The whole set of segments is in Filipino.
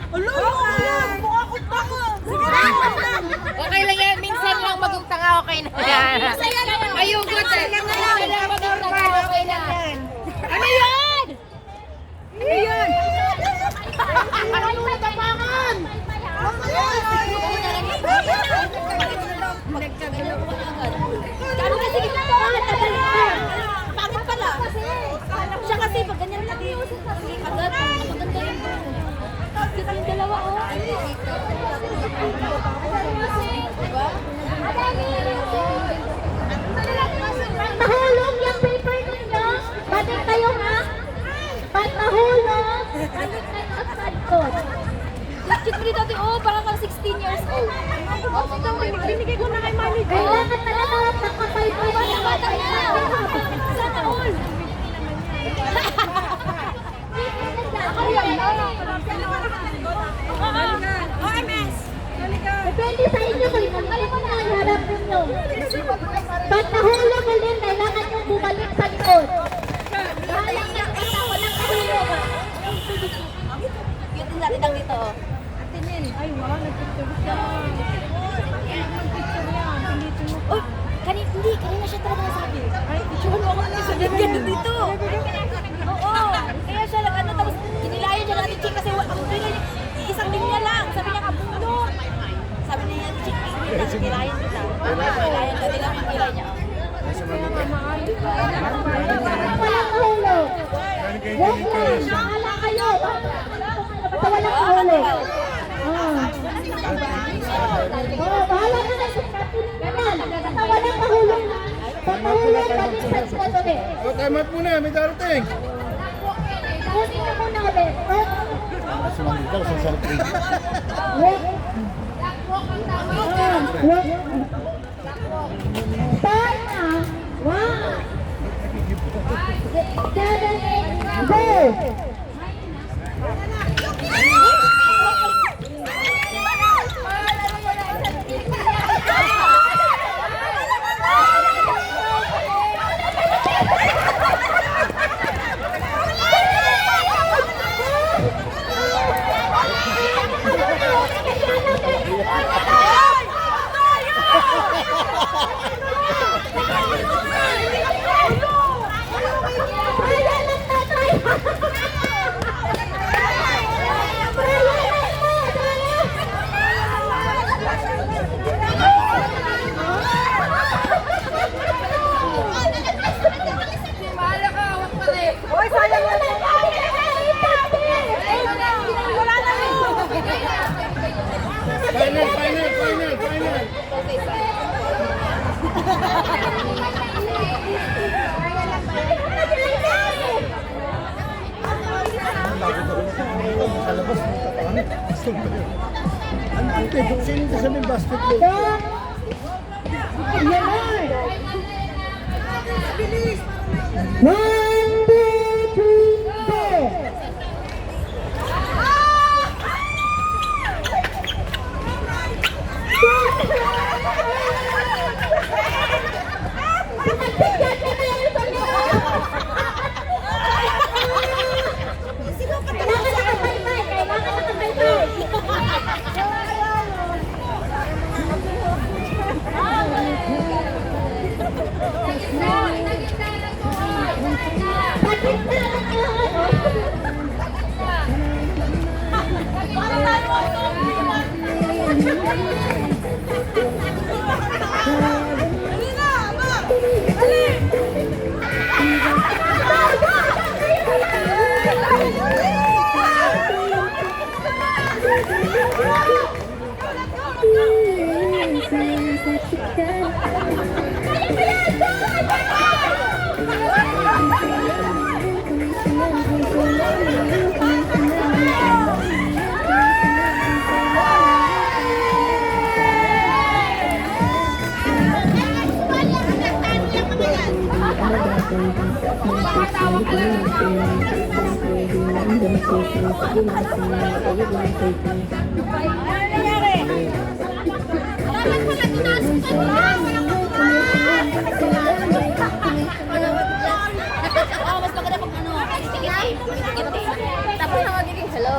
Okay lang yan, minsan lang magugtanga, okay na yan. Ayugot eh. Minsan lang magugtanga, okay na. Ano yan? Ano yan? Ano na tapangan? Ano kasi kita? Bakit pala? Siya kasi pag ganyan lagi. Agad, maganda yung kita yung dalawa, oh. Mahulog yung paper ninyo. Balik kayo, ha? Pag mahulog, balik kayo sa sadkot. Cute mo dito, oh, parang kang 16 years old. Binigay ko na kay Mami. Kailangan talaga nakapay pa yung bata niya. Sana all. Depende sa inyo kung ano mo na ang harap ninyo. Pag nahulog ulit, kailangan yung bumalik sa likod. Bahalang yung isa, walang kahulog. Cute din natin lang dito, oh. Ay, wow, nagpicture siya. Nagpicture yan. Oh, kanina siya talaga nasabi. Ay, picturean mo ako ng isa ganyan dito. Oo, kaya siya lang, ano, tapos kinilayan niya natin Chick kasi isang linya lang. Sabi niya, kapuno. Sabi niya, Chick, kinilayan kita. Kinilayan ka, tingnan mo yung kilay niya. Walang kahulog. Huwag lang, bahala kayo. Basta walang kahulog. Bahala ka na sa kapilingan. Basta walang kahulog. Pag nahulog, balik sa likod ulit. O, time out muna, may darating. Kunin niyo muna ulit. Sumangin daw sa celebrate. Wait. Wait. Start na. 1, 7, go! Final. Sa labas, ang tibok sino ka sa may basketball? Yan na! 1, 2, 3, go! Mas maganda pag ano, tikit-tikit. Tapos na magiging hello.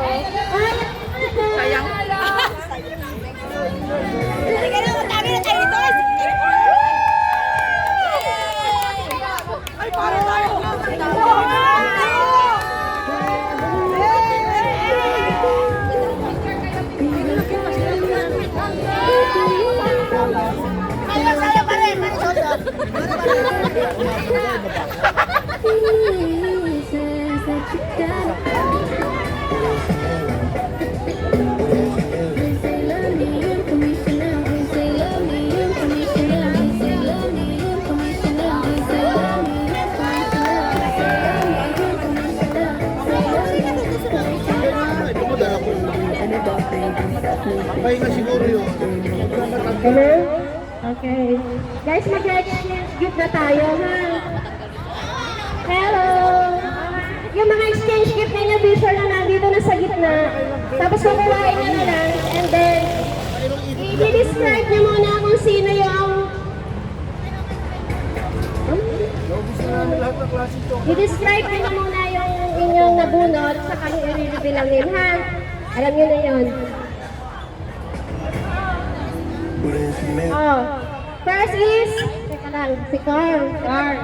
Pahinga siguro yun. Hello? Okay. Guys, mag-exchange gift na tayo, ha? Hello! Yung mga exchange gift ninyo, visual na nandito na sa gitna. Tapos kukuhain nyo na lang. And then, i-describe nyo muna kung sino yung... Gusto namin lahat ng klase ito. I-describe nyo muna yung inyong nabunot sa kanyang i-reveal ha? Alam nyo na yun. Oh. First is... Teka lang, si Carl. Carl.